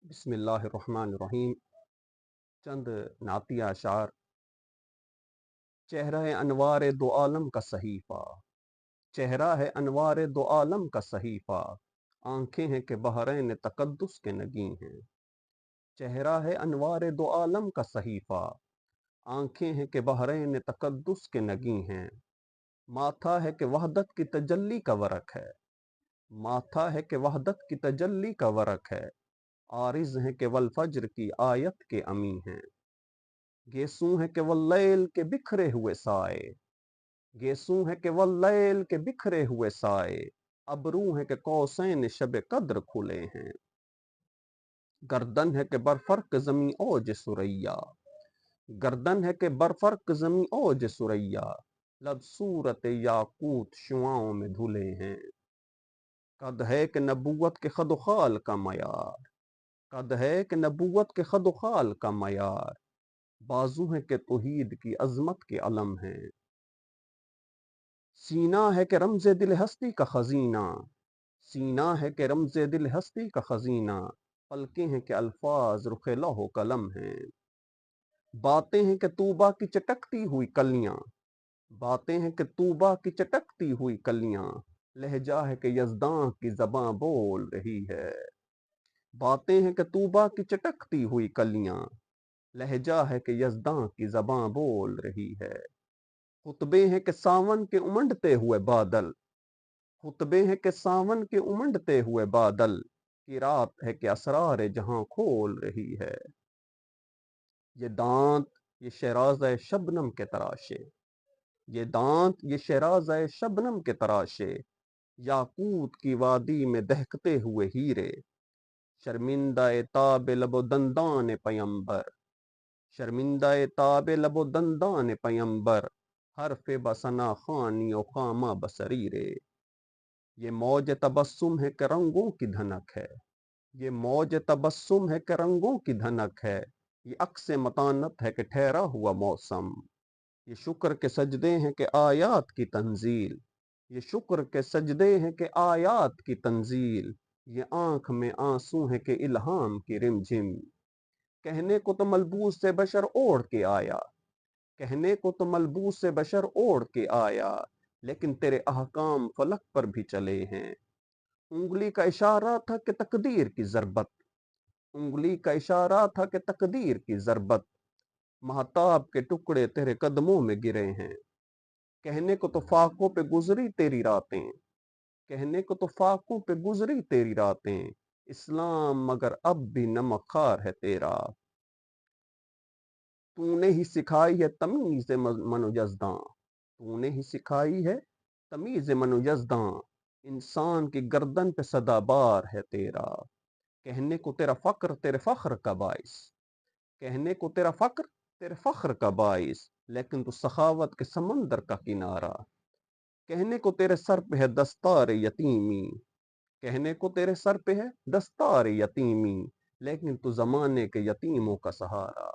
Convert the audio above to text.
بسم اللہ الرحمن الرحیم۔ چند نعتیہ اشعار۔ چہرہ انوار دو عالم کا صحیفہ، چہرہ ہے انوار دو عالم کا صحیفہ، آنکھیں ہیں کہ بحرین تقدس کے نگیں ہیں۔ چہرہ ہے انوار دو عالم کا صحیفہ، آنکھیں ہیں کہ بحرین تقدس کے نگیں ہیں۔ ماتھا ہے کہ وحدت کی تجلی کا ورق ہے، ماتھا ہے کہ وحدت کی تجلی کا ورق ہے، عارض ہیں کہ والفجر کی آیت کے امی ہیں۔ گیسوں ہے کہ واللیل کے بکھرے ہوئے سائے، گیسوں ہے کہ واللیل کے بکھرے ہوئے سائے، ابرو ہے کہ قوسین شب قدر کھلے ہیں۔ گردن ہے کہ برفرق زمیں اوج سریا، گردن ہے کہ برفرق زمیں اوج سریا، لب صورت یاقوت شعاؤں میں دھلے ہیں۔ قد ہے کہ نبوت کے خد و خال کا معیار، قد ہے کہ نبوت کے خد و خال کا معیار، بازو ہے کہ توحید کی عظمت کے علم ہیں۔ سینہ ہے کہ رمز دل ہستی کا خزینہ، سینہ ہے کہ رمز دل ہستی کا خزینہ، پلکیں ہیں کہ الفاظ رخ لوح و قلم ہیں۔ باتیں ہیں کہ طوبیٰ کی چٹکتی ہوئی کلیاں، باتیں ہیں کہ طوبیٰ کی چٹکتی ہوئی کلیاں، لہجہ ہے کہ یزداں کی زباں بول رہی ہے۔ باتیں ہیں کہ طوبیٰ کی چٹکتی ہوئی کلیاں، لہجہ ہے کہ یزداں کی زباں بول رہی ہے۔ خطبے ہیں کہ ساون کے امنڈتے ہوئے بادل، خطبے ہیں کہ ساون کے امنڈتے ہوئے بادل، کی رات ہے کہ اسرار جہاں کھول رہی ہے۔ یہ دانت یہ شیرازہ شبنم کے تراشے، یہ دانت یہ شیرازہ شبنم کے تراشے، یاقوت کی وادی میں دہکتے ہوئے ہیرے، شرمندہ تاب لب و دندان پیمبر، شرمندہ تاب لب و دندان پیمبر، حرف بسنا خوانی و خامہ بصریرے۔ یہ موج تبسم ہے کہ رنگوں کی دھنک ہے، یہ موج تبسم ہے کہ رنگوں کی دھنک ہے، یہ عکس متانت ہے کہ ٹھہرا ہوا موسم۔ یہ شکر کے سجدے ہیں کہ آیات کی تنزیل، یہ شکر کے سجدے ہیں کہ آیات کی تنزیل، یہ آنکھ میں آنسو ہیں کہ الہام کی رمجھم۔ کہنے کو تو ملبوس سے بشر اوڑھ کے آیا، کہنے کو تو ملبوس سے بشر اوڑھ کے آیا، لیکن تیرے احکام فلک پر بھی چلے ہیں۔ انگلی کا اشارہ تھا کہ تقدیر کی ضربت، انگلی کا اشارہ تھا کہ تقدیر کی ضربت، مہتاب کے ٹکڑے تیرے قدموں میں گرے ہیں۔ کہنے کو تو فاقوں پہ گزری تیری راتیں، کہنے کو تو فاقوں پہ گزری تیری راتیں، اسلام مگر اب بھی نمک خوار ہے تیرا۔ تو نے ہی سکھائی ہے تمیز من و جزداں، تو نے ہی سکھائی ہے تمیز من و جزداں، انسان کی گردن پہ صدا بار ہے تیرا۔ کہنے کو تیرا فقر تیرے فخر کا باعث، کہنے کو تیرا فقر تیرے فخر کا باعث، لیکن تو سخاوت کے سمندر کا کنارہ۔ کہنے کو تیرے سر پہ ہے دستار یتیمی، کہنے کو تیرے سر پہ ہے دستار یتیمی، لیکن تو زمانے کے یتیموں کا سہارا۔